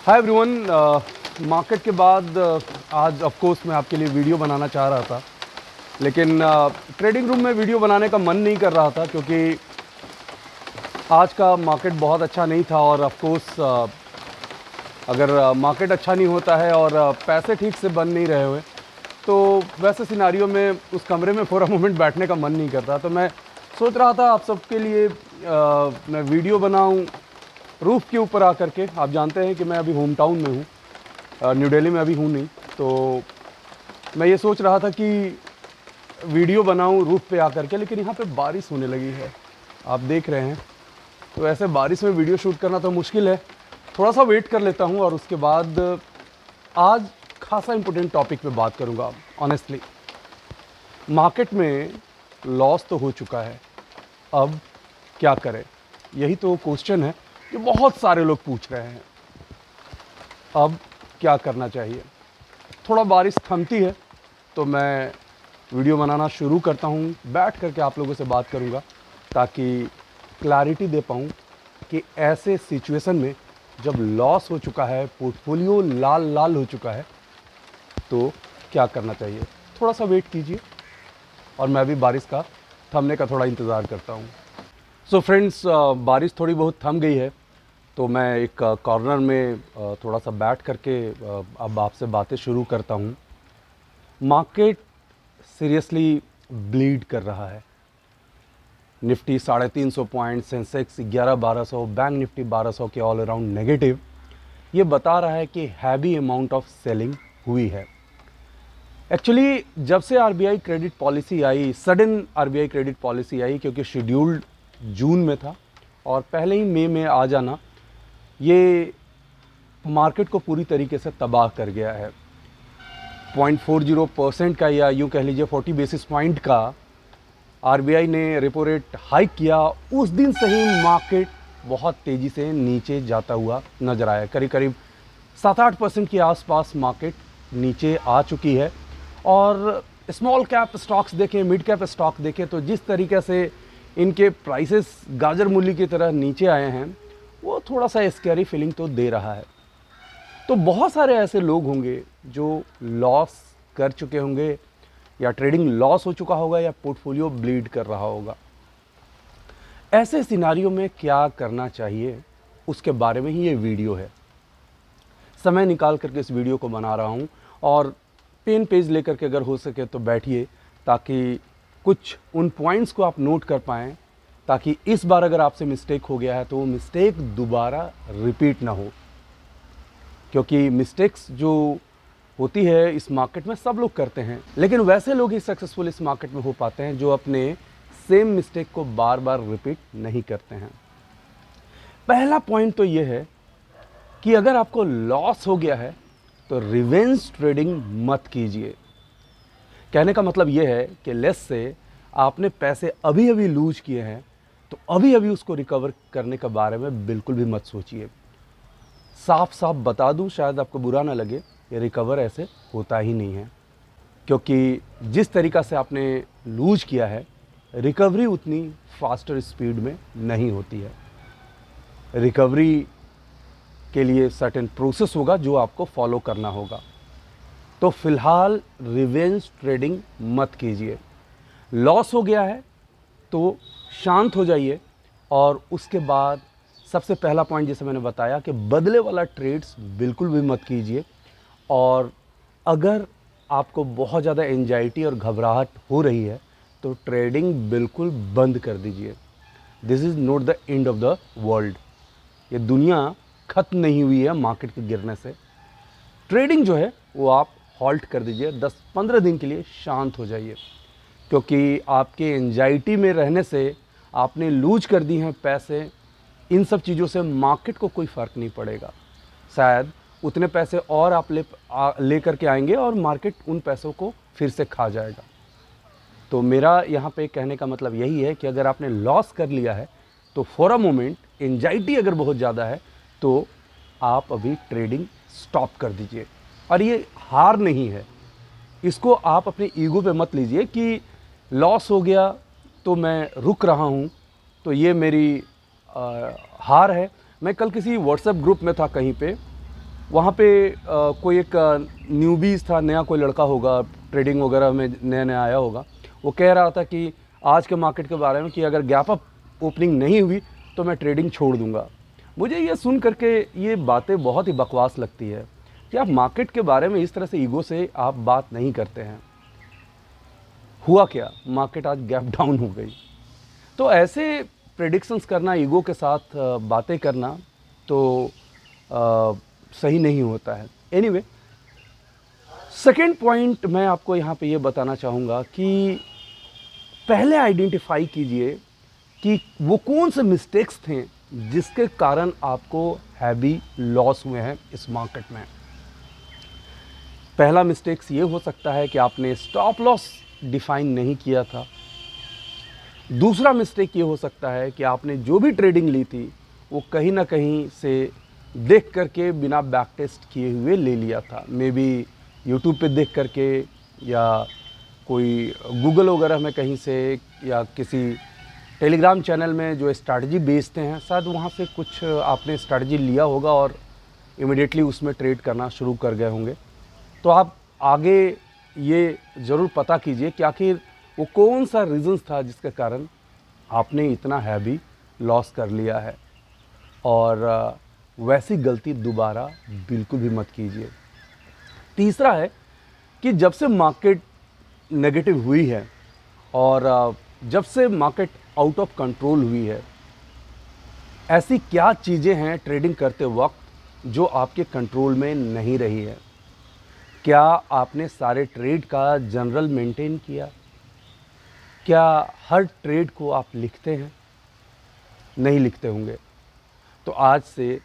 Hi everyone. Market के बाद आज ऑफ कोर्स मैं आपके लिए वीडियो बनाना चाह रहा था, लेकिन ट्रेडिंग रूम में वीडियो बनाने का मन नहीं कर रहा था क्योंकि आज का मार्केट बहुत अच्छा नहीं था। और ऑफ कोर्स अगर मार्केट अच्छा नहीं होता है और पैसे ठीक से बन नहीं रहे हुए तो वैसे सिनारियों में उस कमरे में फॉर अ मोमेंट बैठने का मन नहीं करता। तो मैं सोच रहा था आप सबके लिए मैं वीडियो बनाऊं रूफ़ के ऊपर आकर के। आप जानते हैं कि मैं अभी होम टाउन में हूँ, न्यू दिल्ली में अभी हूँ नहीं। तो मैं ये सोच रहा था कि वीडियो बनाऊं रूफ़ पे आकर के, लेकिन यहाँ पे बारिश होने लगी है, आप देख रहे हैं। तो ऐसे बारिश में वीडियो शूट करना तो मुश्किल है। थोड़ा सा वेट कर लेता हूँ और उसके बाद आज खासा इम्पोर्टेंट टॉपिक पे बात करूँगा। ऑनेस्टली मार्केट में लॉस तो हो चुका है, अब क्या करें, यही तो क्वेश्चन है जो बहुत सारे लोग पूछ रहे हैं। अब क्या करना चाहिए। थोड़ा बारिश थमती है तो मैं वीडियो बनाना शुरू करता हूँ, बैठ करके आप लोगों से बात करूँगा ताकि क्लैरिटी दे पाऊँ कि ऐसे सिचुएशन में जब लॉस हो चुका है, पोर्टफोलियो लाल लाल हो चुका है, तो क्या करना चाहिए। थोड़ा सा वेट कीजिए और मैं भी बारिश का थमने का थोड़ा इंतज़ार करता हूँ। सो फ्रेंड्स, बारिश थोड़ी बहुत थम गई है तो मैं एक कॉर्नर में थोड़ा सा बैठ करके अब आपसे बातें शुरू करता हूँ। मार्केट सीरियसली ब्लीड कर रहा है। Nifty 350 point, Sensex 11-1200, bank Nifty 1200 के ऑल अराउंड नेगेटिव। ये बता रहा है कि हैवी अमाउंट ऑफ सेलिंग हुई है। एक्चुअली जब से आरबीआई क्रेडिट पॉलिसी आई, सडन आरबीआई क्रेडिट पॉलिसी आई, क्योंकि शेड्यूल्ड जून में था और पहले ही मई में आ जाना ये मार्केट को पूरी तरीके से तबाह कर गया है। 0.40% का, या यूँ कह लीजिए 40 बेसिस पॉइंट का आरबीआई ने रेपो रेट हाइक किया। उस दिन से ही मार्केट बहुत तेज़ी से नीचे जाता हुआ नजर आया। करीब करीब 7-8% के आसपास मार्केट नीचे आ चुकी है। और स्मॉल कैप स्टॉक्स देखें, मिड कैप स्टॉक देखें तो जिस तरीके से इनके प्राइसेस गाजर मूली की तरह नीचे आए हैं, वो थोड़ा सा स्कैरी फीलिंग तो दे रहा है। तो बहुत सारे ऐसे लोग होंगे जो लॉस कर चुके होंगे, या ट्रेडिंग लॉस हो चुका होगा, या पोर्टफोलियो ब्लीड कर रहा होगा। ऐसे सिनारियों में क्या करना चाहिए उसके बारे में ही ये वीडियो है। समय निकाल करके इस वीडियो को बना रहा हूँ और पेन पेज लेकर के अगर हो सके तो बैठिए ताकि कुछ उन पॉइंट्स को आप नोट कर पाएँ, ताकि इस बार अगर आपसे मिस्टेक हो गया है तो वो मिस्टेक दोबारा रिपीट ना हो। क्योंकि मिस्टेक्स जो होती है इस मार्केट में सब लोग करते हैं, लेकिन वैसे लोग ही सक्सेसफुल इस मार्केट में हो पाते हैं जो अपने सेम मिस्टेक को बार बार रिपीट नहीं करते हैं। पहला पॉइंट तो ये है कि अगर आपको लॉस हो गया है तो रिवेंज ट्रेडिंग मत कीजिए। कहने का मतलब ये है कि लेस से आपने पैसे अभी अभी लूज किए हैं तो अभी अभी उसको रिकवर करने के बारे में बिल्कुल भी मत सोचिए। साफ साफ बता दूं, शायद आपको बुरा ना लगे, ये रिकवर ऐसे होता ही नहीं है। क्योंकि जिस तरीक़ा से आपने लूज किया है, रिकवरी उतनी फास्टर स्पीड में नहीं होती है। रिकवरी के लिए सर्टेन प्रोसेस होगा जो आपको फॉलो करना होगा। तो फिलहाल रिवेंज ट्रेडिंग मत कीजिए। लॉस हो गया है तो शांत हो जाइए और उसके बाद सबसे पहला पॉइंट जैसे मैंने बताया कि बदले वाला ट्रेड्स बिल्कुल भी मत कीजिए। और अगर आपको बहुत ज़्यादा एंजाइटी और घबराहट हो रही है तो ट्रेडिंग बिल्कुल बंद कर दीजिए। This is not the end of the world. ये दुनिया ख़त्म नहीं हुई है मार्केट के गिरने से। ट्रेडिंग जो है वो आप हॉल्ट कर दीजिए, 10-15 दिन के लिए शांत हो जाइए। क्योंकि आपके एंजाइटी में रहने से आपने लूज कर दी हैं पैसे, इन सब चीज़ों से मार्केट को कोई फ़र्क नहीं पड़ेगा। शायद उतने पैसे और आप ले करके आएंगे और मार्केट उन पैसों को फिर से खा जाएगा। तो मेरा यहाँ पे कहने का मतलब यही है कि अगर आपने लॉस कर लिया है तो फॉर अ मोमेंट एंजाइटी अगर बहुत ज़्यादा है तो आप अभी ट्रेडिंग स्टॉप कर दीजिए। और ये हार नहीं है, इसको आप अपने ईगो पे मत लीजिए कि लॉस हो गया तो मैं रुक रहा हूँ तो ये मेरी हार है। मैं कल किसी व्हाट्सएप ग्रुप में था कहीं पे, वहाँ पे कोई एक न्यूबीज़ था, नया कोई लड़का होगा, ट्रेडिंग वगैरह में नया नया आया होगा। वो कह रहा था कि आज के मार्केट के बारे में कि अगर गैप अप ओपनिंग नहीं हुई तो मैं ट्रेडिंग छोड़ दूंगा। मुझे ये सुन करके ये बातें बहुत ही बकवास लगती है कि आप मार्केट के बारे में इस तरह से ईगो से आप बात नहीं करते हैं। हुआ क्या, मार्केट आज गैप डाउन हो गई। तो ऐसे प्रेडिक्शंस करना, ईगो के साथ बातें करना तो सही नहीं होता है। एनीवे, सेकेंड पॉइंट मैं आपको यहाँ पे ये बताना चाहूँगा कि पहले आइडेंटिफाई कीजिए कि वो कौन से मिस्टेक्स थे जिसके कारण आपको हैवी लॉस हुए हैं इस मार्केट में। पहला मिस्टेक्स ये हो सकता है कि आपने स्टॉप लॉस डिफाइन नहीं किया था। दूसरा मिस्टेक ये हो सकता है कि आपने जो भी ट्रेडिंग ली थी वो कहीं ना कहीं से देख करके बिना बैक टेस्ट किए हुए ले लिया था। मे बी यूट्यूब पे देख करके, या कोई गूगल वगैरह में कहीं से, या किसी टेलीग्राम चैनल में जो स्ट्रैटेजी बेचते हैं, शायद वहाँ से कुछ आपने स्ट्रैटेजी लिया होगा और इमिडिएटली उसमें ट्रेड करना शुरू कर गए होंगे। तो आप आगे ये ज़रूर पता कीजिए कि आखिर वो कौन सा रीज़न्स था जिसके कारण आपने इतना हैवी लॉस कर लिया है। और वैसी गलती दोबारा बिल्कुल भी मत कीजिए। तीसरा है कि जब से मार्केट नेगेटिव हुई है और जब से मार्केट आउट ऑफ कंट्रोल हुई है, ऐसी क्या चीज़ें हैं ट्रेडिंग करते वक्त जो आपके कंट्रोल में नहीं रही है। क्या आपने सारे ट्रेड का जनरल मेंटेन किया? क्या हर ट्रेड को आप लिखते हैं? नहीं लिखते होंगे। तो आज से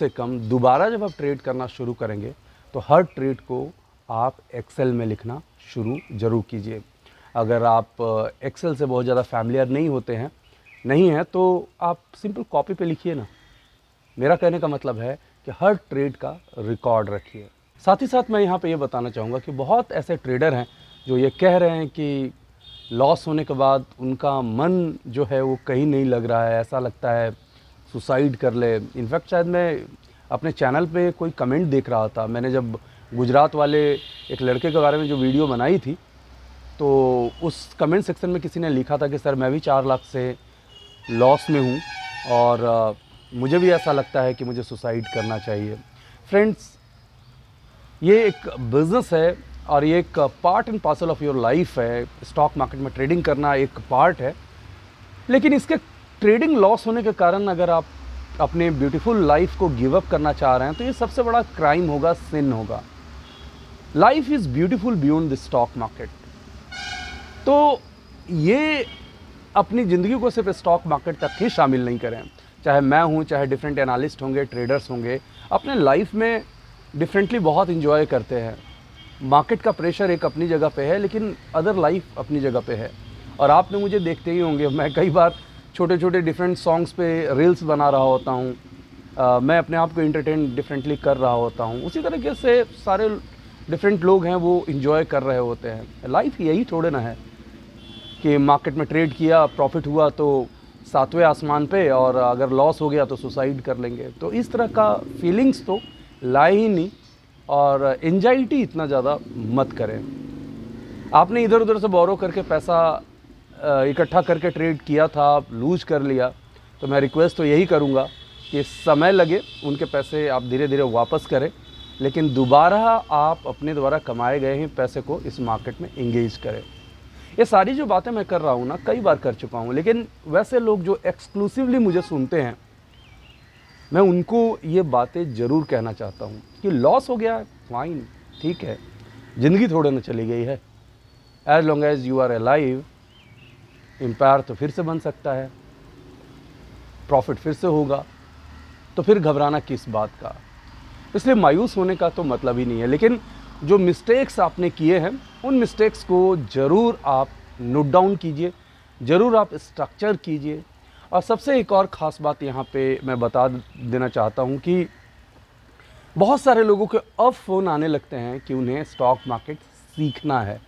कम दोबारा जब आप ट्रेड करना शुरू करेंगे तो हर ट्रेड को आप एक्सेल में लिखना शुरू ज़रूर कीजिए। अगर आप एक्सेल से बहुत ज़्यादा फैमिलियर नहीं हैं तो आप सिंपल कॉपी पे लिखिए ना। मेरा कहने का मतलब है कि हर ट्रेड का रिकॉर्ड रखिए। साथ ही साथ मैं यहाँ पे ये बताना चाहूँगा कि बहुत ऐसे ट्रेडर हैं जो ये कह रहे हैं कि लॉस होने के बाद उनका मन जो है वो कहीं नहीं लग रहा है, ऐसा लगता है सुसाइड कर ले। इनफैक्ट शायद मैं अपने चैनल पे कोई कमेंट देख रहा था, मैंने जब गुजरात वाले एक लड़के के बारे में जो वीडियो बनाई थी, तो उस कमेंट सेक्शन में किसी ने लिखा था कि सर मैं भी 4 लाख से लॉस में हूँ और मुझे भी ऐसा लगता है कि मुझे सुसाइड करना चाहिए। फ्रेंड्स, ये एक बिज़नेस है और ये एक part and parcel of your life है। स्टॉक मार्केट में ट्रेडिंग करना एक पार्ट है, लेकिन इसके ट्रेडिंग लॉस होने के कारण अगर आप अपने ब्यूटीफुल लाइफ को गिव अप करना चाह रहे हैं तो ये सबसे बड़ा क्राइम होगा, सिन होगा। Life is beautiful beyond the stock market. तो ये अपनी ज़िंदगी को सिर्फ स्टॉक मार्केट तक ही शामिल नहीं करें। चाहे मैं हूँ, चाहे डिफरेंट एनालिस्ट होंगे, ट्रेडर्स होंगे, अपने लाइफ में डिफरेंटली बहुत इंजॉय करते हैं। मार्केट का प्रेशर एक अपनी जगह पे है, लेकिन अदर लाइफ अपनी जगह पे है। और आपने मुझे देखते ही होंगे, मैं कई बार छोटे छोटे डिफरेंट सॉन्ग्स पे रील्स बना रहा होता हूँ। मैं अपने आप को इंटरटेन डिफरेंटली कर रहा होता हूँ। उसी तरीके से सारे डिफरेंट लोग हैं वो इंजॉय कर रहे होते हैं। लाइफ यही थोड़े ना है कि मार्केट में ट्रेड किया, प्रॉफिट हुआ तो 7वें आसमान पे, और अगर लॉस हो गया तो सुसाइड कर लेंगे। तो इस तरह का फीलिंग्स तो लाए ही नहीं, और एंजाइटी इतना ज़्यादा मत करें। आपने इधर उधर से बोरो करके पैसा इकट्ठा करके ट्रेड किया था, लूज कर लिया, तो मैं रिक्वेस्ट तो यही करूँगा कि समय लगे, उनके पैसे आप धीरे धीरे वापस करें, लेकिन दोबारा आप अपने द्वारा कमाए गए हैं पैसे को इस मार्केट में इंगेज करें। ये सारी जो बातें मैं कर रहा हूँ ना, कई बार कर चुका हूँ, लेकिन वैसे लोग जो एक्सक्लूसिवली मुझे सुनते हैं, मैं उनको ये बातें ज़रूर कहना चाहता हूँ कि लॉस हो गया, फाइन, ठीक है, ज़िंदगी थोड़े ना चली गई है। As long as you are alive, empire तो फिर से बन सकता है, प्रॉफिट फिर से होगा, तो फिर घबराना किस बात का। इसलिए मायूस होने का तो मतलब ही नहीं है। लेकिन जो मिस्टेक्स आपने किए हैं, उन मिस्टेक्स को ज़रूर आप नोट डाउन कीजिए, ज़रूर आप स्ट्रक्चर कीजिए। और सबसे एक और ख़ास बात यहाँ पे मैं बता देना चाहता हूँ कि बहुत सारे लोगों के अब फ़ोन आने लगते हैं कि उन्हें स्टॉक मार्केट सीखना है।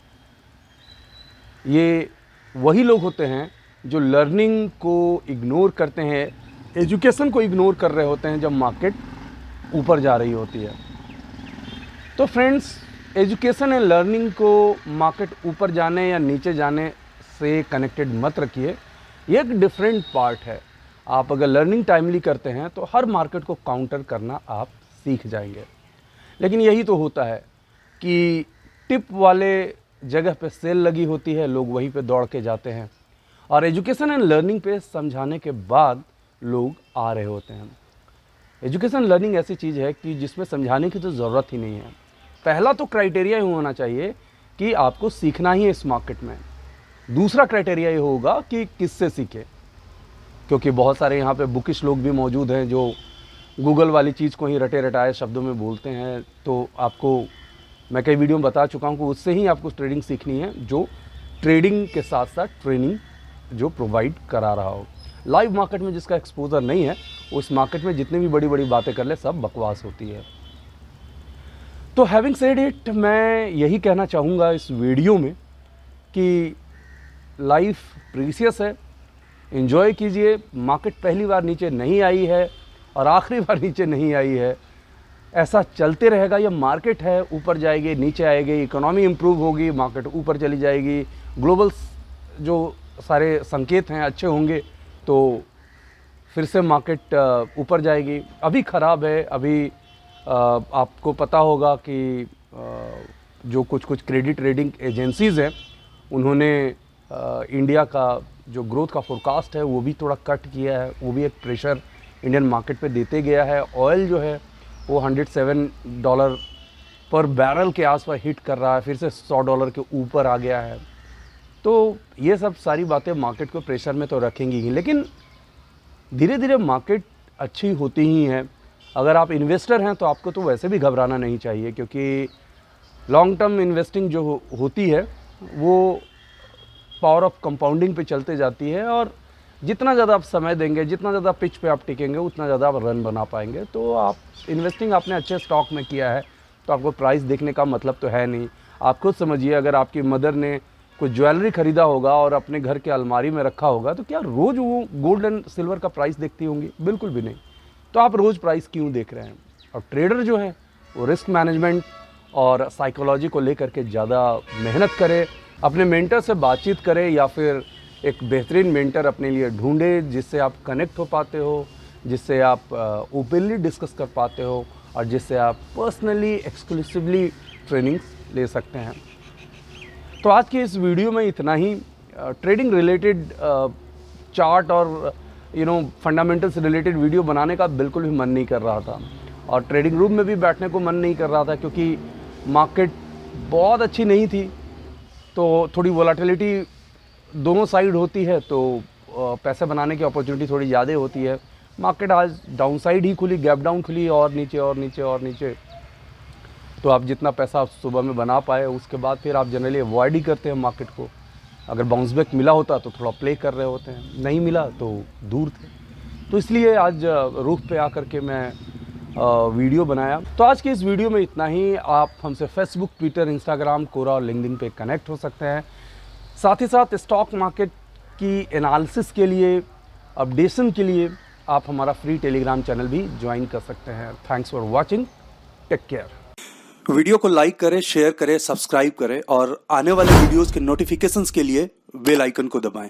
ये वही लोग होते हैं जो लर्निंग को इग्नोर करते हैं, एजुकेशन को इग्नोर कर रहे होते हैं जब मार्केट ऊपर जा रही होती है। तो फ्रेंड्स, एजुकेशन एंड लर्निंग को मार्केट ऊपर जाने या नीचे जाने से कनेक्टेड मत रखिए। ये एक डिफरेंट पार्ट है। आप अगर लर्निंग टाइमली करते हैं तो हर मार्केट को काउंटर करना आप सीख जाएंगे। लेकिन यही तो होता है कि टिप वाले जगह पे सेल लगी होती है, लोग वहीं पे दौड़ के जाते हैं, और एजुकेशन एंड लर्निंग पे समझाने के बाद लोग आ रहे होते हैं। एजुकेशन लर्निंग ऐसी चीज़ है कि जिसमें समझाने की तो ज़रूरत ही नहीं है। पहला तो क्राइटेरिया ही होना चाहिए कि आपको सीखना ही है इस मार्केट में। दूसरा क्राइटेरिया ये होगा कि किससे सीखे, क्योंकि बहुत सारे यहाँ पे बुकिश लोग भी मौजूद हैं जो गूगल वाली चीज़ को ही रटे रटाए शब्दों में बोलते हैं। तो आपको मैं कई वीडियो में बता चुका हूँ कि उससे ही आपको ट्रेडिंग सीखनी है, जो ट्रेडिंग के साथ साथ ट्रेनिंग जो प्रोवाइड करा रहा हो। लाइव मार्केट में जिसका एक्सपोजर नहीं है, उस मार्केट में जितनी भी बड़ी बड़ी बातें कर ले सब बकवास होती है। तो हैविंग सेड इट, मैं यही कहना चाहूँगा इस वीडियो में कि लाइफ प्रीसियस है, एंजॉय कीजिए। मार्केट पहली बार नीचे नहीं आई है और आखिरी बार नीचे नहीं आई है, ऐसा चलते रहेगा। ये मार्केट है, ऊपर जाएगी नीचे आएगी, इकोनॉमी इम्प्रूव होगी, मार्केट ऊपर चली जाएगी, ग्लोबल जो सारे संकेत हैं अच्छे होंगे तो फिर से मार्केट ऊपर जाएगी। अभी ख़राब है। अभी आपको पता होगा कि जो कुछ क्रेडिट रेटिंग एजेंसीज़ हैं उन्होंने इंडिया का जो ग्रोथ का फोरकास्ट है वो भी थोड़ा कट किया है। वो भी एक प्रेशर इंडियन मार्केट पे देते गया है। ऑयल जो है वो $107 पर बैरल के आसपास हिट कर रहा है, फिर से $100 के ऊपर आ गया है। तो ये सब सारी बातें मार्केट को प्रेशर में तो रखेंगी ही, लेकिन धीरे धीरे मार्केट अच्छी होती ही है। अगर आप इन्वेस्टर हैं तो आपको तो वैसे भी घबराना नहीं चाहिए, क्योंकि लॉन्ग टर्म इन्वेस्टिंग जो होती है वो पावर ऑफ कंपाउंडिंग पे चलते जाती है, और जितना ज़्यादा आप समय देंगे, जितना ज़्यादा पिच पे आप टिकेंगे, उतना ज़्यादा आप रन बना पाएंगे। तो आप इन्वेस्टिंग आपने अच्छे स्टॉक में किया है तो आपको प्राइस देखने का मतलब तो है नहीं। आप खुद समझिए, अगर आपकी मदर ने कुछ ज्वेलरी खरीदा होगा और अपने घर के अलमारी में रखा होगा तो क्या रोज़ वो गोल्ड एंड सिल्वर का प्राइस देखती होंगी? बिल्कुल भी नहीं। तो आप रोज़ प्राइस क्यों देख रहे हैं? और ट्रेडर जो है वो रिस्क मैनेजमेंट और साइकोलॉजी को लेकर के ज़्यादा मेहनत करे, अपने मेंटर से बातचीत करें, या फिर एक बेहतरीन मेंटर अपने लिए ढूंढे जिससे आप कनेक्ट हो पाते हो, जिससे आप ओपनली डिस्कस कर पाते हो, और जिससे आप पर्सनली एक्सक्लूसिवली ट्रेनिंग्स ले सकते हैं। तो आज की इस वीडियो में इतना ही। ट्रेडिंग रिलेटेड चार्ट और फंडामेंटल से रिलेटेड वीडियो बनाने का बिल्कुल भी मन नहीं कर रहा था, और ट्रेडिंग रूम में भी बैठने को मन नहीं कर रहा था, क्योंकि मार्केट बहुत अच्छी नहीं थी। तो थोड़ी वोलेटिलिटी दोनों साइड होती है, तो पैसे बनाने की अपॉर्चुनिटी थोड़ी ज़्यादा होती है। मार्केट आज डाउन साइड ही खुली, गैप डाउन खुली, और नीचे और नीचे और नीचे। तो आप जितना पैसा आप सुबह में बना पाए, उसके बाद फिर आप जनरली अवॉइड ही करते हैं मार्केट को। अगर बाउंस बैक मिला होता तो थोड़ा प्ले कर रहे होते हैं, नहीं मिला तो दूर थे। तो इसलिए आज रूफ पे आकर के मैं वीडियो बनाया। तो आज की इस वीडियो में इतना ही। आप हमसे फेसबुक, ट्विटर, इंस्टाग्राम, कोरा और लिंक्डइन पे कनेक्ट हो सकते हैं। साथ ही साथ स्टॉक मार्केट की एनालिसिस के लिए, अपडेशन के लिए आप हमारा फ्री टेलीग्राम चैनल भी ज्वाइन कर सकते हैं। Thanks for watching, take care. Video को लाइक करें, शेयर करें, सब्सक्राइब करें, और आने वाले वीडियोस के नोटिफिकेशंस के लिए बेल आइकन को दबाएं।